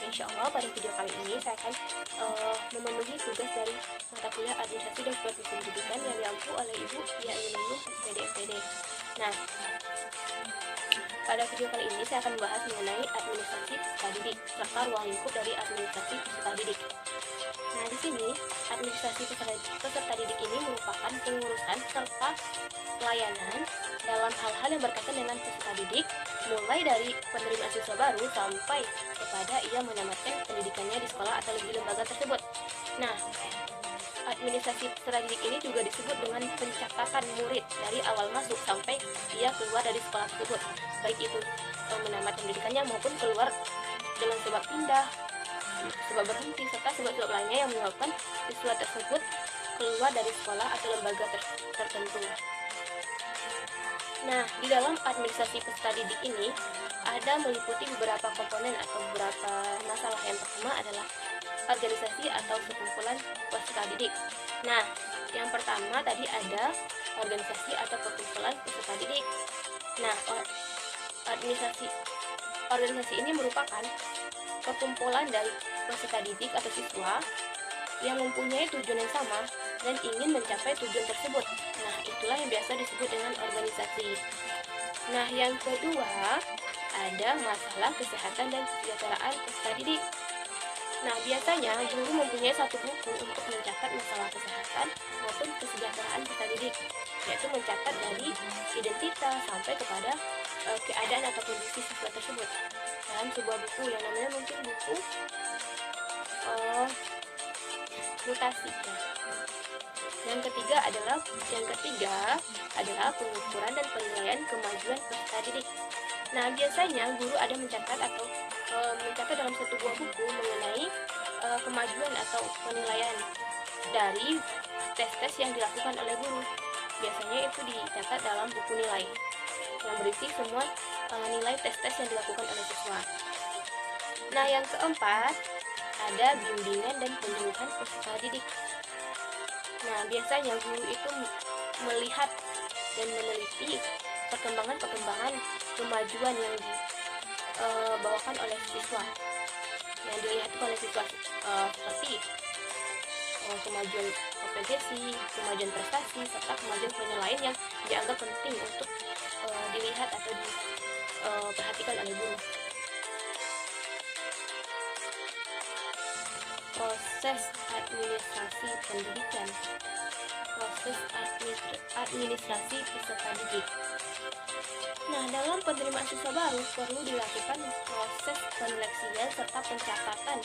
insya Allah pada video kali ini saya akan memenuhi tugas dari mata kuliah administrasi dan supervisi pendidikan yang diampu oleh Ibu Tia Ainun SPD MPD. Nah, pada video kali ini saya akan membahas mengenai administrasi peserta didik serta ruang lingkup dari administrasi peserta didik. Nah, di sini administrasi peserta didik ini merupakan pengurusan serta pelayanan dalam hal-hal yang berkaitan dengan peserta didik, mulai dari penerimaan siswa baru sampai kepada ia menamatkan pendidikannya di sekolah atau di lembaga tersebut. Nah, administrasi peserta didik ini juga disebut dengan pencatatan murid dari awal masuk sampai ia keluar dari sekolah tersebut, baik itu menamatkan pendidikannya maupun keluar dengan sebab pindah, sebab berhenti, serta sebab-sebab lainnya yang menyebabkan siswa tersebut keluar dari sekolah atau lembaga tertentu. Nah, di dalam administrasi peserta didik ini ada meliputi beberapa komponen atau beberapa masalah. Yang pertama adalah organisasi atau sekumpulan peserta didik. Nah, yang pertama tadi ada organisasi atau perkumpulan peserta didik. Nah, organisasi ini merupakan perkumpulan dari peserta didik atau siswa yang mempunyai tujuan yang sama dan ingin mencapai tujuan tersebut. Nah, itulah yang biasa disebut dengan organisasi. Nah, yang kedua ada masalah kesehatan dan kesejahteraan peserta didik. Nah, biasanya guru mempunyai satu buku untuk mencatat masalah kesehatan maupun kesejahteraan peserta didik, yaitu mencatat dari identitas sampai kepada keadaan atau kondisi siswa tersebut dalam sebuah buku yang namanya mungkin buku mutasi. Yang ketiga adalah pengukuran dan penilaian kemajuan peserta didik. Nah, biasanya guru ada mencatat dalam satu buah buku mengenai kemajuan atau penilaian dari tes-tes yang dilakukan oleh guru. Biasanya itu dicatat dalam buku nilai yang berisi semua nilai tes-tes yang dilakukan oleh siswa. Nah, yang keempat ada bimbingan dan penyuluhan peserta didik. Nah, biasanya guru itu melihat dan meneliti perkembangan kemajuan yang dibawakan oleh siswa, yang dilihat oleh siswa seperti kemajuan kompetensi, kemajuan prestasi, serta kemajuan penilaian yang dianggap penting untuk dilihat atau diperhatikan oleh guru. Proses administrasi pendidikan, proses administrasi peserta didik. Nah, dalam penerimaan siswa baru perlu dilakukan proses penyeleksian serta pencatatan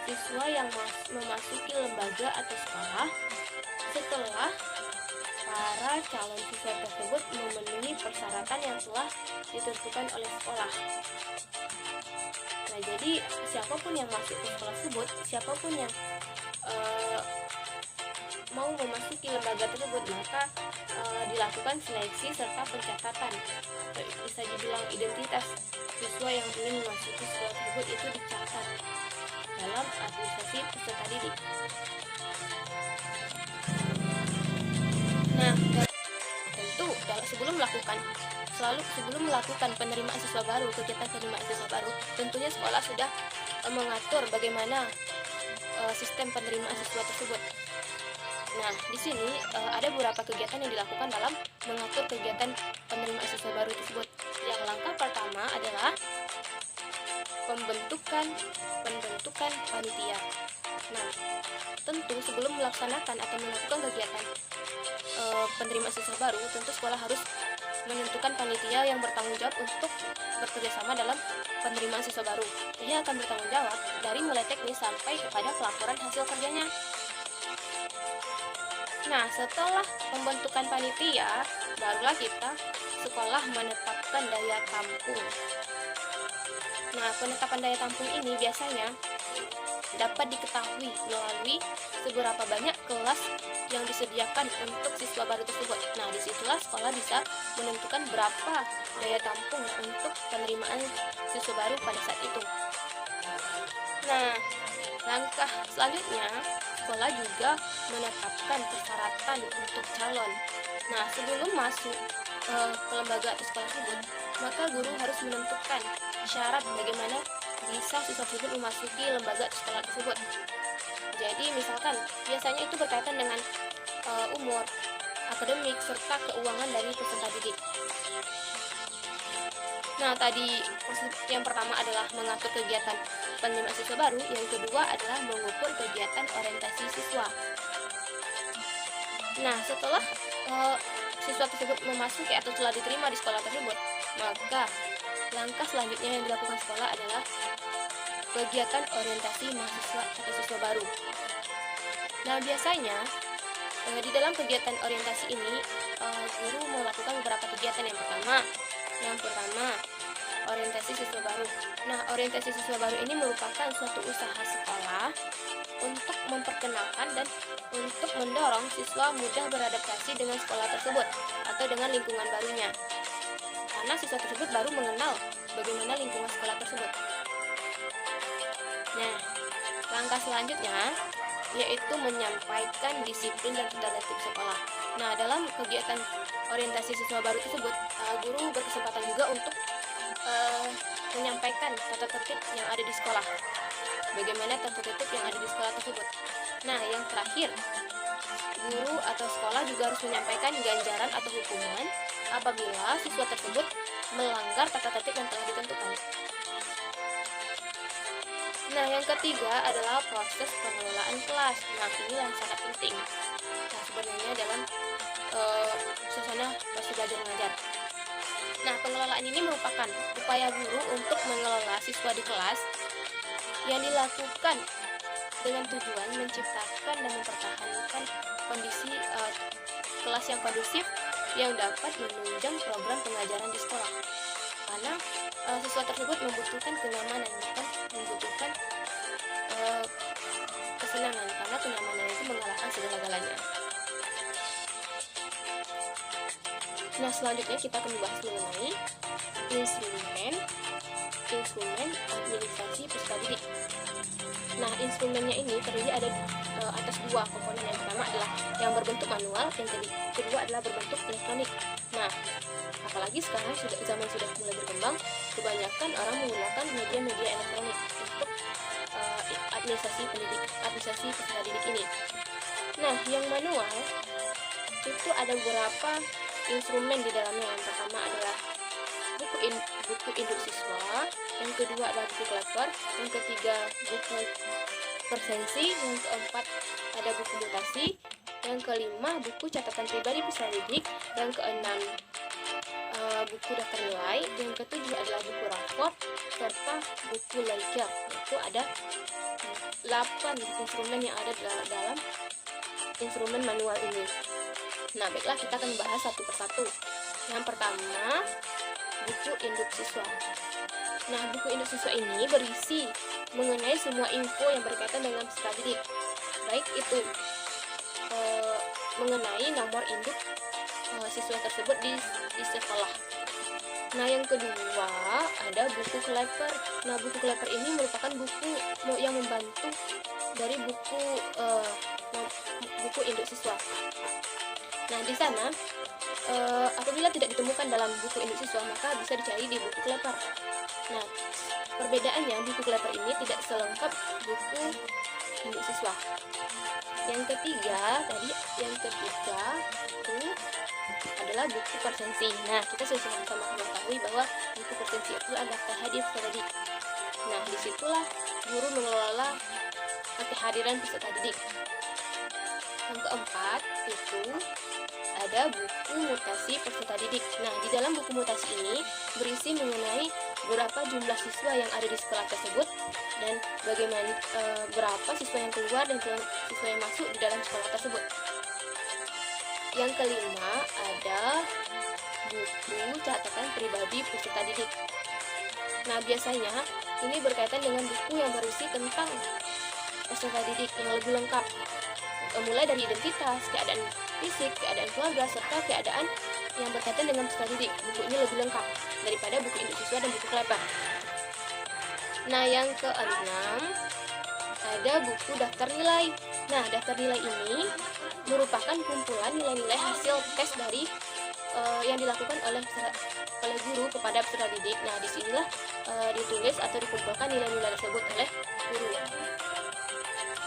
siswa yang memasuki lembaga atau sekolah setelah para calon siswa tersebut memenuhi persyaratan yang telah ditentukan oleh sekolah. Nah, jadi siapapun yang masuk ke sekolah tersebut, siapapun yang mau memasuki lembaga tersebut, maka dilakukan seleksi serta pencatatan. Bisa dibilang identitas siswa yang ingin memasuki sekolah tersebut itu dicatat dalam administrasi peserta didik. Nah, tentu sebelum melakukan penerimaan siswa baru, kegiatan penerimaan siswa baru, tentunya sekolah sudah mengatur bagaimana sistem penerimaan siswa tersebut. Nah, di sini ada beberapa kegiatan yang dilakukan dalam mengatur kegiatan penerimaan siswa baru tersebut. Yang langkah pertama adalah pembentukan panitia. Nah, tentu sebelum melaksanakan atau melakukan kegiatan penerimaan siswa baru, tentu sekolah harus menentukan panitia yang bertanggung jawab untuk bekerjasama dalam penerimaan siswa baru. Ia akan bertanggung jawab dari mulai teknis sampai kepada pelaporan hasil kerjanya. Nah, setelah pembentukan panitia, barulah sekolah menetapkan daya tampung. Nah, penetapan daya tampung ini biasanya dapat diketahui melalui seberapa banyak kelas yang disediakan untuk siswa baru tersebut. Nah, disitulah sekolah bisa menentukan berapa daya tampung untuk penerimaan siswa baru pada saat itu. Nah, langkah selanjutnya, sekolah juga menetapkan persyaratan untuk calon. Nah, sebelum masuk ke lembaga atau sekolah tersebut, maka guru harus menentukan syarat bagaimana bisa siswa tersebut memasuki lembaga atau sekolah tersebut. Jadi misalkan biasanya itu berkaitan dengan umur, akademik, serta keuangan dari peserta didik. Nah, tadi yang pertama adalah mengatur kegiatan penerimaan siswa baru, yang kedua adalah mengukur kegiatan orientasi siswa. Nah, setelah siswa tersebut memasuki atau telah diterima di sekolah tersebut, maka langkah selanjutnya yang dilakukan sekolah adalah kegiatan orientasi mahasiswa atau siswa baru. Nah, biasanya di dalam kegiatan orientasi ini guru melakukan beberapa kegiatan. Yang pertama, orientasi siswa baru. Nah, orientasi siswa baru ini merupakan suatu usaha sekolah untuk memperkenalkan dan untuk mendorong siswa mudah beradaptasi dengan sekolah tersebut atau dengan lingkungan barunya. Karena siswa tersebut baru mengenal bagaimana lingkungan sekolah tersebut. Nah, langkah selanjutnya yaitu menyampaikan disiplin dan tata tertib sekolah. Nah, dalam kegiatan orientasi siswa baru tersebut, guru berkesempatan juga untuk menyampaikan tata tertib yang ada di sekolah. Bagaimana tata tertib yang ada di sekolah tersebut. Nah, yang terakhir, guru atau sekolah juga harus menyampaikan ganjaran atau hukuman apabila siswa tersebut melanggar tata tertib yang telah ditentukan. Nah, yang ketiga adalah proses pengelolaan kelas. Nah, ini yang sangat penting. Nah, sebenarnya dalam suasana proses belajar mengajar. Nah, pengelolaan ini merupakan upaya guru untuk mengelola siswa di kelas yang dilakukan dengan tujuan menciptakan dan mempertahankan kondisi kelas yang kondusif yang dapat menunjang program pengajaran di sekolah. Karena siswa tersebut membutuhkan kenyamanan, bukan membutuhkan kesenangan, karena kenyamanan itu mengalahkan segala-galanya. Nah, selanjutnya kita akan membahas mengenai instrumen administrasi peserta didik. Nah, instrumennya ini terdiri ada atas dua komponen. Yang pertama adalah yang berbentuk manual, yang kedua adalah berbentuk elektronik. Nah, apalagi sekarang zaman sudah mulai berkembang, kebanyakan orang menggunakan media-media elektronik untuk administrasi peserta didik ini. Nah, yang manual itu ada beberapa instrumen di dalamnya. Yang pertama adalah buku induk siswa, yang kedua adalah buku kleper, yang ketiga buku presensi, yang keempat ada buku mutasi, yang kelima buku catatan pribadi peserta didik, yang keenam buku daftar nilai, yang ketujuh adalah buku raport, serta buku ledger. Itu ada 8 instrumen yang ada dalam instrumen manual ini. Nah, baiklah, kita akan bahas satu persatu. Yang pertama, buku induk siswa. Nah, buku induk siswa ini berisi mengenai semua info yang berkaitan dengan peserta didik, baik itu mengenai nomor induk siswa tersebut di sekolah. Nah, yang kedua ada buku kleper. Nah, buku kleper ini merupakan buku yang membantu dari buku induk siswa. Nah, di sana apabila tidak ditemukan dalam buku induk siswa, maka bisa dicari di buku kleper. Nah, perbedaannya buku kleper ini tidak selengkap buku induk siswa. Yang ketiga itu adalah buku presensi. Nah, kita sudah sama-sama mengetahui bahwa buku presensi itu adalah hadir peserta didik. Nah, disitulah guru mengelola kehadiran peserta didik. Yang keempat itu ada buku mutasi peserta didik. Nah, di dalam buku mutasi ini berisi mengenai berapa jumlah siswa yang ada di sekolah tersebut dan bagaimana berapa siswa yang keluar dan siswa yang masuk di dalam sekolah tersebut. Yang kelima ada buku catatan pribadi peserta didik. Nah, biasanya ini berkaitan dengan buku yang berisi tentang peserta didik yang lebih lengkap, mulai dari identitas, keadaan fisik, keadaan keluarga, serta keadaan yang berkaitan dengan peserta didik. Buku ini lebih lengkap daripada buku induk siswa dan buku kleper. Nah, yang keenam ada buku daftar nilai. Nah, daftar nilai ini merupakan kumpulan nilai-nilai hasil tes dari yang dilakukan oleh guru kepada peserta didik. Nah, disinilah ditulis atau dikumpulkan nilai-nilai tersebut oleh guru.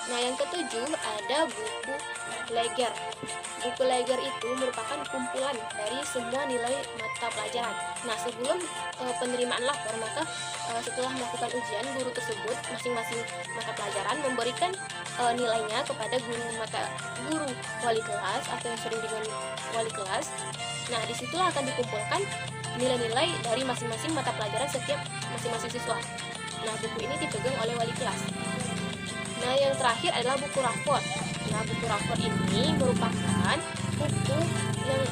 Nah, yang ketujuh ada buku leger. Buku leger itu merupakan kumpulan dari semua nilai mata pelajaran. Nah, sebelum penerimaan lapor, maka setelah melakukan ujian, guru tersebut masing-masing mata pelajaran memberikan nilainya kepada guru wali kelas atau yang sering dengan wali kelas. Nah, disitulah akan dikumpulkan nilai-nilai dari masing-masing mata pelajaran setiap masing-masing siswa. Nah, buku ini dipegang oleh wali kelas. Nah, yang terakhir adalah buku rapor. Nah, buku rapor ini merupakan buku yang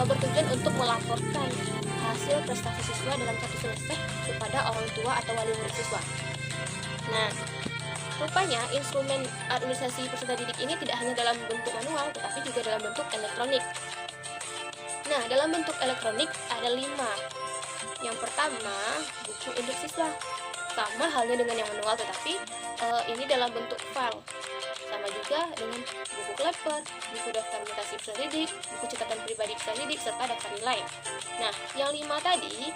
bertujuan untuk melaporkan hasil prestasi siswa dalam satu semester kepada orang tua atau wali murid siswa. Nah, rupanya instrumen administrasi peserta didik ini tidak hanya dalam bentuk manual, tetapi juga dalam bentuk elektronik. Nah, dalam bentuk elektronik ada 5. Yang pertama, buku induk siswa. Sama halnya dengan yang manual, tetapi ini dalam bentuk file. Sama juga dengan buku kleper, buku daftar mutasi peserta didik, buku catatan pribadi peserta didik, serta daftar nilai. Nah, yang 5 tadi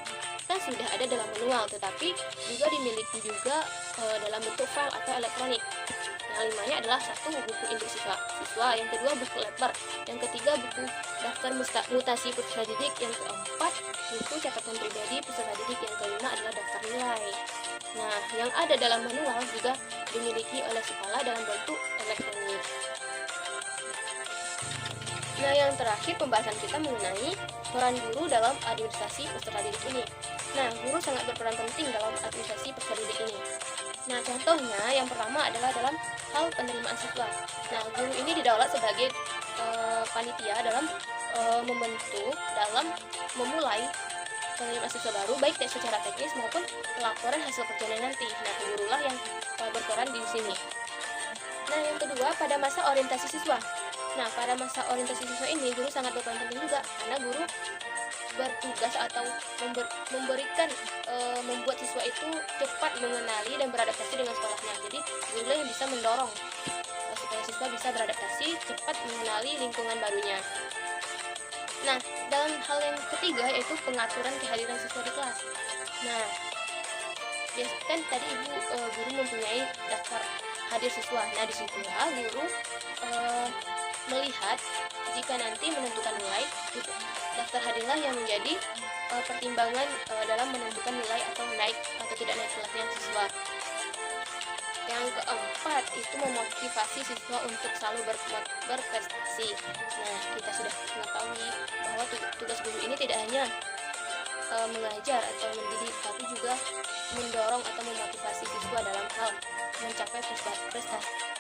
kan sudah ada dalam manual, tetapi juga dimiliki juga dalam bentuk file atau elektronik. Yang 5-nya adalah 1. Buku induk siswa, yang kedua buku leper, yang ketiga buku daftar mutasi peserta didik, yang keempat buku catatan pribadi peserta didik, yang kelima adalah daftar nilai. Nah, yang ada dalam manual juga dimiliki oleh sekolah dalam bentuk elektronik. Nah, yang terakhir pembahasan kita mengenai peran guru dalam administrasi peserta didik ini. Nah, guru sangat berperan penting dalam administrasi peserta didik ini. Nah, contohnya yang pertama adalah dalam hal penerimaan siswa. Nah, guru ini didaulat sebagai panitia dalam memulai penerimaan siswa baru, baik secara teknis maupun laporan hasil kerjanya nanti. Nah, gurulah yang berperan di sini. Nah, yang kedua, pada masa orientasi siswa. Nah, pada masa orientasi siswa ini, guru sangat berperan penting juga, karena guru bertugas atau membuat siswa itu cepat mengenali dan beradaptasi dengan sekolahnya. Jadi, gurulah yang bisa mendorong supaya siswa bisa beradaptasi, cepat mengenali lingkungan barunya. Nah, dalam hal yang ketiga yaitu pengaturan kehadiran siswa di kelas. Nah, kan tadi guru mempunyai daftar hadir siswa. Nah, disitulah guru melihat jika nanti menentukan nilai, daftar hadirlah yang menjadi pertimbangan dalam menentukan nilai atau naik atau tidak naik kelasnya siswa. Yang keempat itu memotivasi siswa untuk selalu berprestasi. Nah, kita sudah mengetahui bahwa tugas guru ini tidak hanya mengajar atau mendidik, tapi juga mendorong atau memotivasi siswa dalam hal mencapai prestasi